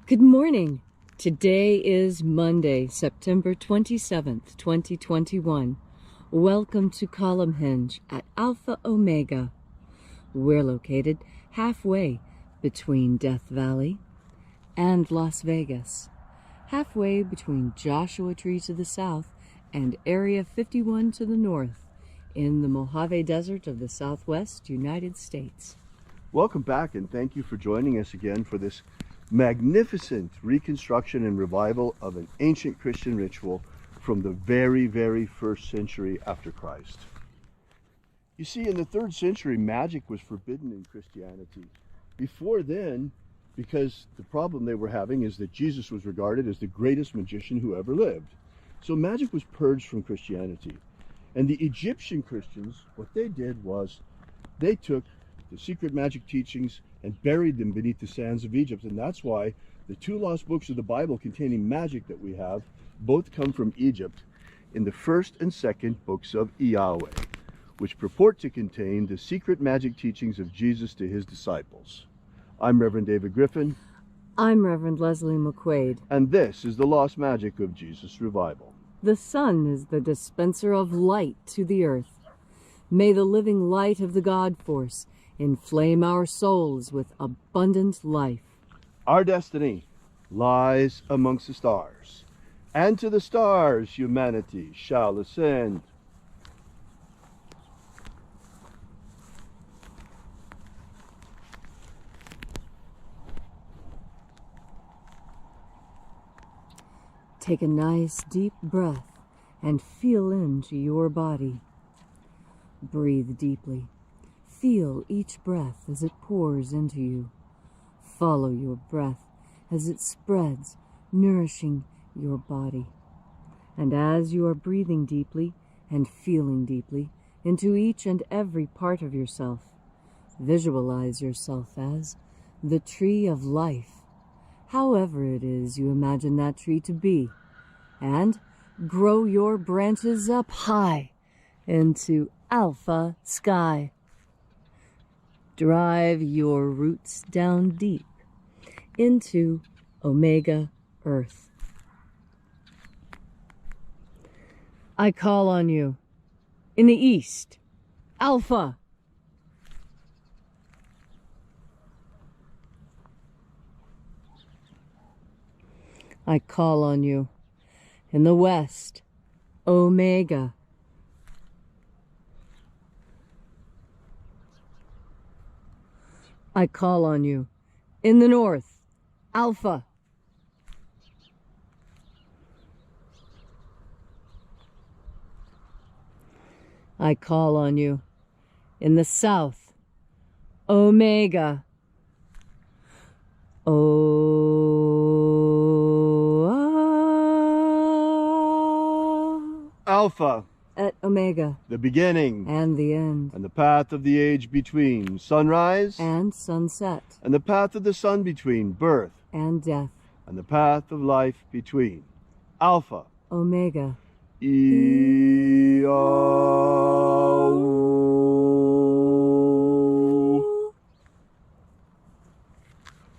Good morning. Today is Monday, September 27th, 2021. Welcome to Column Hinge at Alpha Omega. We're located halfway between Death Valley and Las Vegas, halfway between Joshua Tree to the south and Area 51 to the north, in the Mojave Desert of the Southwest United States. Welcome back, and thank you for joining us again for this magnificent reconstruction and revival of an ancient Christian ritual from the very, very first century after Christ. You see, in the 3rd century, magic was forbidden in Christianity. Before then, because the problem they were having is that Jesus was regarded as the greatest magician who ever lived. So magic was purged from Christianity. And the Egyptian Christians, what they did was they took the secret magic teachings and buried them beneath the sands of Egypt. And that's why the 2 lost books of the Bible containing magic that we have both come from Egypt in the 1st and 2nd books of Yahweh, which purport to contain the secret magic teachings of Jesus to his disciples. I'm Reverend David Griffin. I'm Reverend Leslie McQuaid. And this is the Lost Magic of Jesus Revival. The sun is the dispenser of light to the earth. May the living light of the God Force inflame our souls with abundant life. Our destiny lies amongst the stars, and to the stars humanity shall ascend. Take a nice deep breath and feel into your body. Breathe deeply. Feel each breath as it pours into you. Follow your breath as it spreads, nourishing your body. And as you are breathing deeply and feeling deeply into each and every part of yourself, visualize yourself as the tree of life, however it is you imagine that tree to be, and grow your branches up high into alpha sky. Drive your roots down deep into Omega Earth. I call on you in the east, Alpha. I call on you in the west, Omega. I call on you in the north, Alpha. I call on you in the south, Omega. Alpha. At Omega. The beginning. And the end. And the path of the age between sunrise. And sunset. And the path of the sun between birth. And death. And the path of life between Alpha. Omega.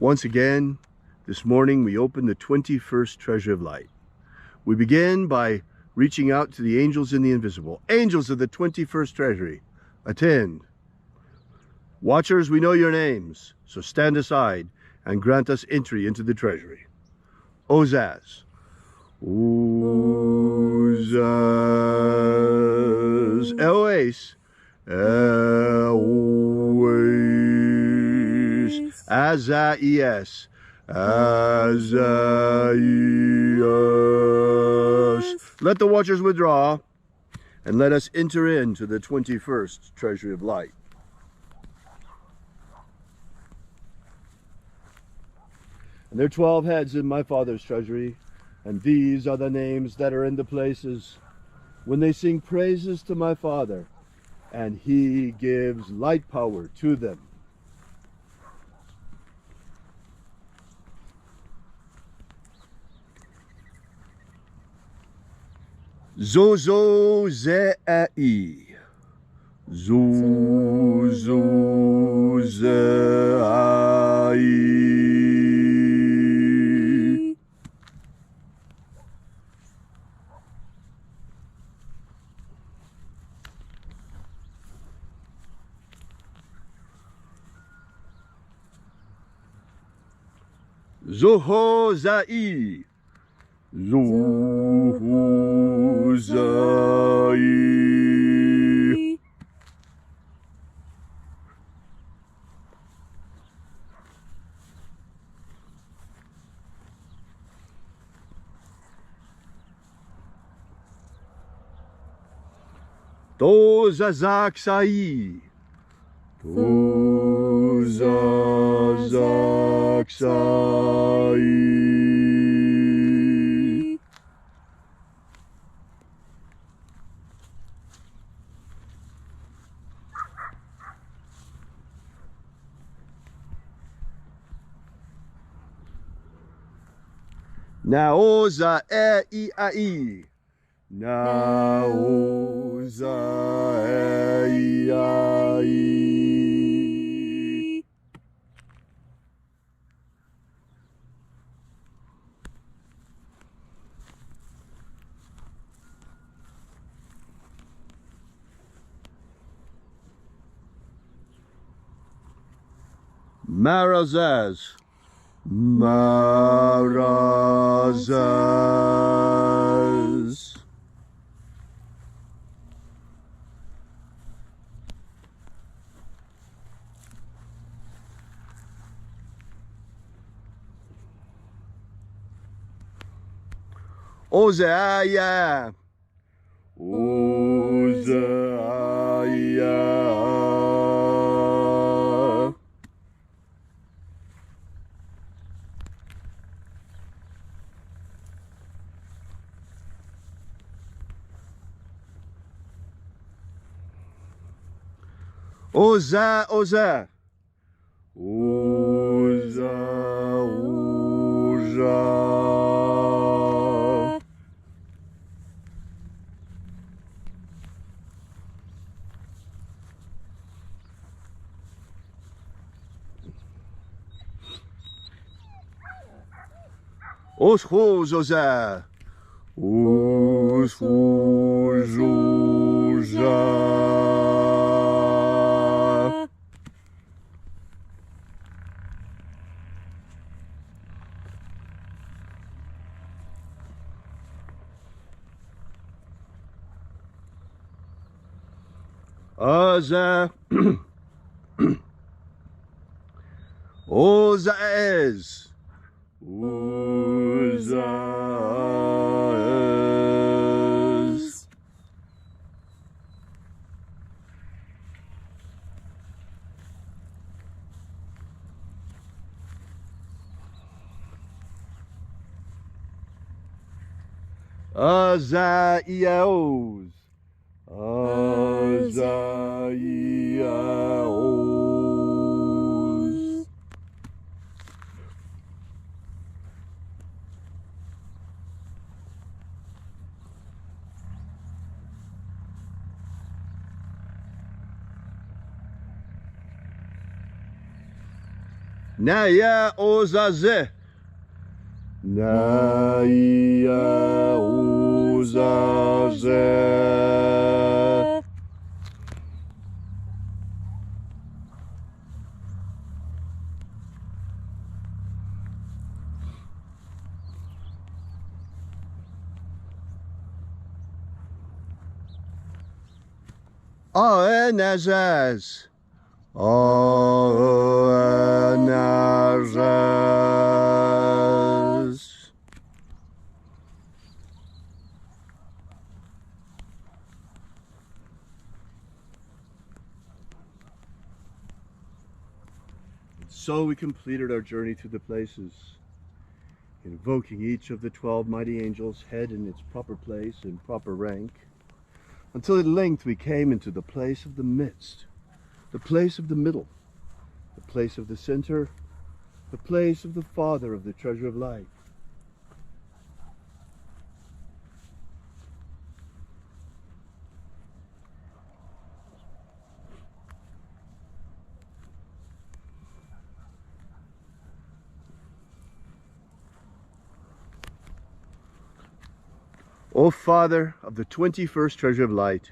Once again, this morning we open the 21st Treasure of Light. We begin by reaching out to the angels in the invisible. Angels of the 21st Treasury, attend. Watchers, we know your names, so stand aside and grant us entry into the treasury. Ozaz. Ozaz. Eloes. Eloes. Azaias. Azaias. Let the watchers withdraw, and let us enter into the 21st Treasury of Light. And there are 12 heads in my Father's treasury, and these are the names that are in the places when they sing praises to my Father, and he gives light power to them. Zozo Ze'ai. Zozo Ze'ai. Zohozai. Zohozai. Tozazaksai. Tozazaksai. Naoza e I a I. Naoza e I a I. Marazaz. Marazaz. Ozeaya. Ozeaya. Oza, Oza. Oza, Oza. Oshozoza. Oshozoza. Oza. Ozaez. Ozaez. Azaiaos. Azaiaos. Naya Ozaze. Naya Ozaze. Aenazaz. Aenazaz. So we completed our journey to the places, invoking each of the 12 mighty angels' head in its proper place and proper rank, until at length we came into the place of the midst, the place of the middle, the place of the center, the place of the Father of the treasure of life. O Father of the 21st treasure of light,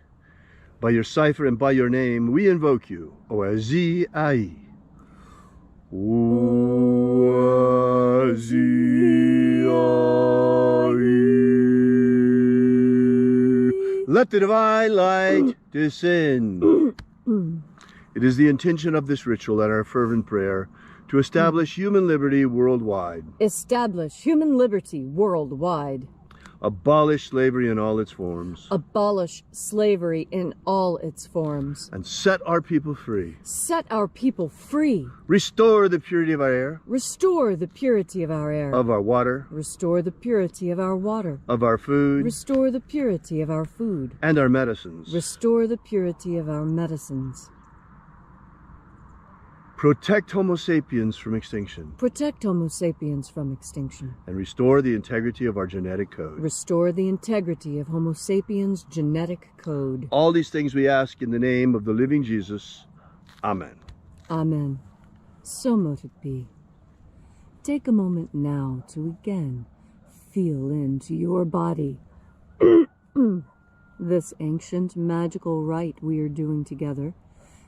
by your cipher and by your name, we invoke you, O Azi Ai. Let the divine light descend. It is the intention of this ritual and our fervent prayer to establish human liberty worldwide. Establish human liberty worldwide. Abolish slavery in all its forms. Abolish slavery in all its forms. And set our people free. Set our people free. Restore the purity of our air. Restore the purity of our air. Of our water. Restore the purity of our water. Of our food. Restore the purity of our food. And our medicines. Restore the purity of our medicines. Protect Homo sapiens from extinction. Protect Homo sapiens from extinction. And restore the integrity of our genetic code. Restore the integrity of Homo sapiens' genetic code. All these things we ask in the name of the living Jesus. Amen. Amen. So mote it be. Take a moment now to again feel into your body. This ancient magical rite we are doing together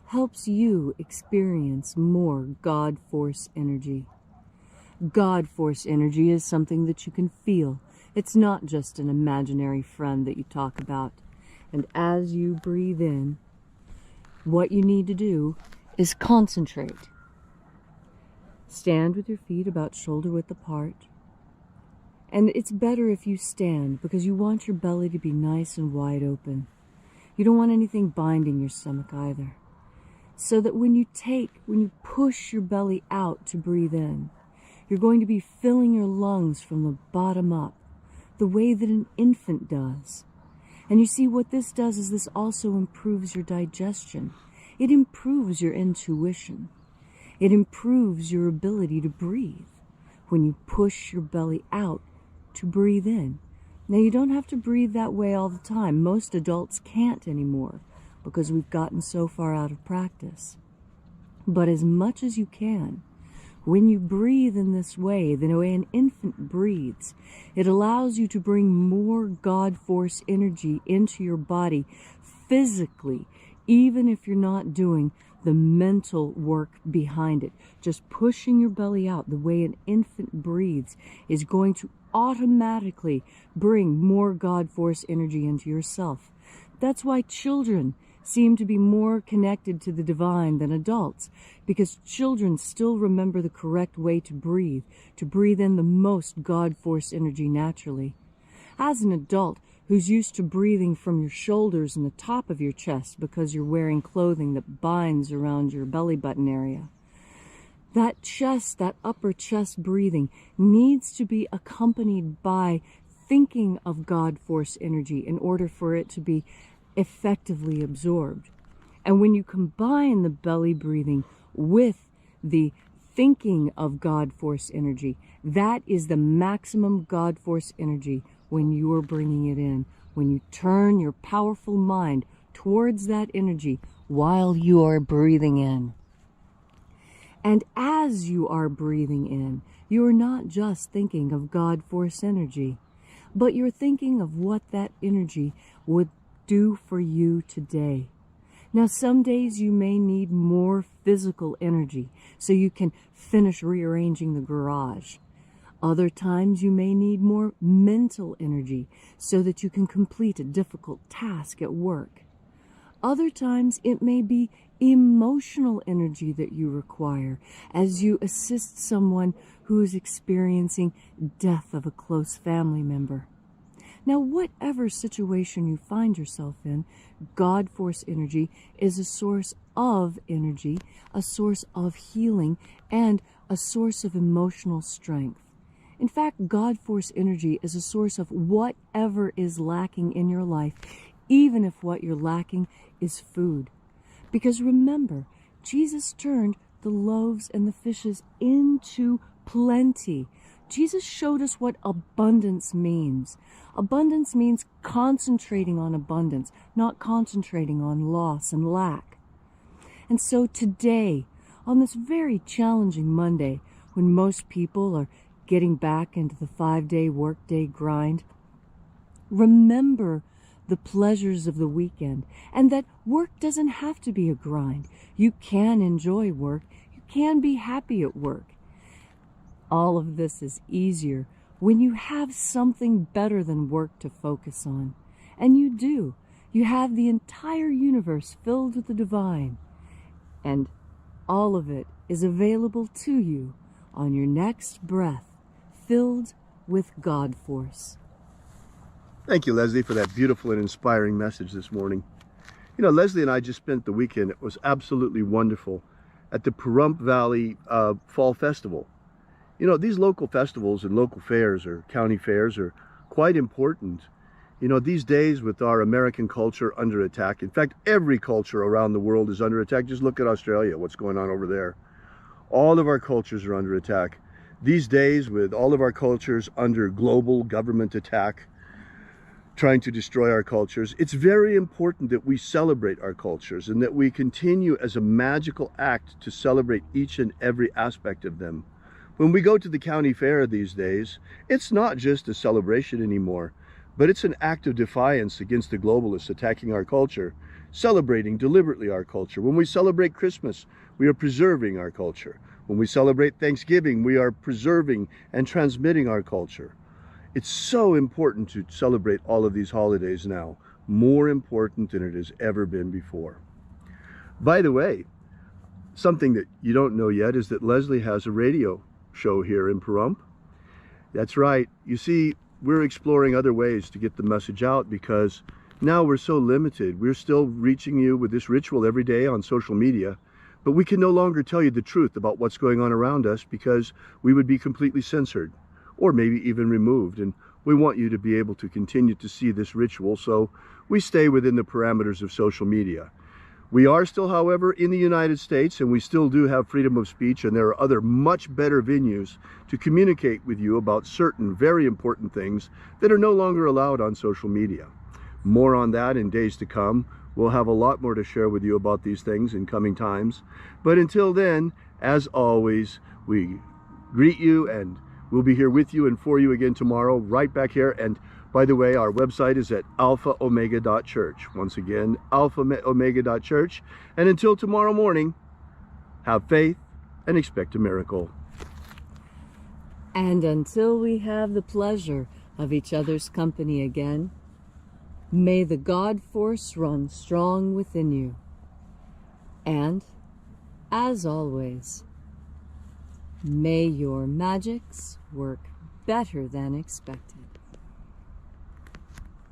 helps you experience more God Force energy. God Force energy is something that you can feel. It's not just an imaginary friend that you talk about. And as you breathe in, what you need to do is concentrate. Stand with your feet about shoulder width apart. And it's better if you stand because you want your belly to be nice and wide open. You don't want anything binding your stomach either. So that when you push your belly out to breathe in, you're going to be filling your lungs from the bottom up, the way that an infant does. And you see what this does is this also improves your digestion. It improves your intuition. It improves your ability to breathe when you push your belly out to breathe in. Now, you don't have to breathe that way all the time. Most adults can't anymore, because we've gotten so far out of practice. But as much as you can, when you breathe in this way, the way an infant breathes, it allows you to bring more God Force energy into your body physically, even if you're not doing the mental work behind it. Just pushing your belly out the way an infant breathes is going to automatically bring more God Force energy into yourself. That's why children seem to be more connected to the divine than adults, because children still remember the correct way to breathe in the most God Force energy naturally. As an adult who's used to breathing from your shoulders and the top of your chest because you're wearing clothing that binds around your belly button area, that chest, that upper chest breathing needs to be accompanied by thinking of God Force energy in order for it to be effectively absorbed. And when you combine the belly breathing with the thinking of God Force energy, that is the maximum God Force energy when you are bringing it in. When you turn your powerful mind towards that energy while you are breathing in. And as you are breathing in, you are not just thinking of God Force energy, but you're thinking of what that energy would do for you today. Now, some days you may need more physical energy so you can finish rearranging the garage. Other times you may need more mental energy so that you can complete a difficult task at work. Other times it may be emotional energy that you require as you assist someone who is experiencing death of a close family member. Now, whatever situation you find yourself in, God Force energy is a source of energy, a source of healing, and a source of emotional strength. In fact, God Force energy is a source of whatever is lacking in your life, even if what you're lacking is food. Because remember, Jesus turned the loaves and the fishes into plenty. Jesus showed us what abundance means. Abundance means concentrating on abundance, not concentrating on loss and lack. And so today, on this very challenging Monday, when most people are getting back into the 5-day workday grind, remember the pleasures of the weekend, and that work doesn't have to be a grind. You can enjoy work. You can be happy at work. All of this is easier when you have something better than work to focus on. And you do. You have the entire universe filled with the divine. And all of it is available to you on your next breath, filled with God force. Thank you, Leslie, for that beautiful and inspiring message this morning. You know, Leslie and I just spent the weekend. It was absolutely wonderful at the Pahrump Valley Fall Festival. You know, these local festivals and local fairs or county fairs are quite important. You know, these days with our American culture under attack, in fact, every culture around the world is under attack. Just look at Australia, what's going on over there. All of our cultures are under attack. These days, with all of our cultures under global government attack, trying to destroy our cultures, it's very important that we celebrate our cultures and that we continue as a magical act to celebrate each and every aspect of them. When we go to the county fair these days, it's not just a celebration anymore, but it's an act of defiance against the globalists attacking our culture, celebrating deliberately our culture. When we celebrate Christmas, we are preserving our culture. When we celebrate Thanksgiving, we are preserving and transmitting our culture. It's so important to celebrate all of these holidays now, more important than it has ever been before. By the way, something that you don't know yet is that Leslie has a radio show here in Pahrump. That's right. You see, we're exploring other ways to get the message out because now we're so limited. We're still reaching you with this ritual every day on social media, but we can no longer tell you the truth about what's going on around us because we would be completely censored, or maybe even removed. And we want you to be able to continue to see this ritual, so we stay within the parameters of social media. We are still, however, in the United States, and we still do have freedom of speech, and there are other much better venues to communicate with you about certain very important things that are no longer allowed on social media. More on that in days to come. We'll have a lot more to share with you about these things in coming times. But until then, as always, we greet you, and we'll be here with you and for you again tomorrow, right back here. And by the way, our website is at alphaomega.church. Once again, alphaomega.church. And until tomorrow morning, have faith and expect a miracle. And until we have the pleasure of each other's company again, may the God force run strong within you. And, as always, may your magics work better than expected.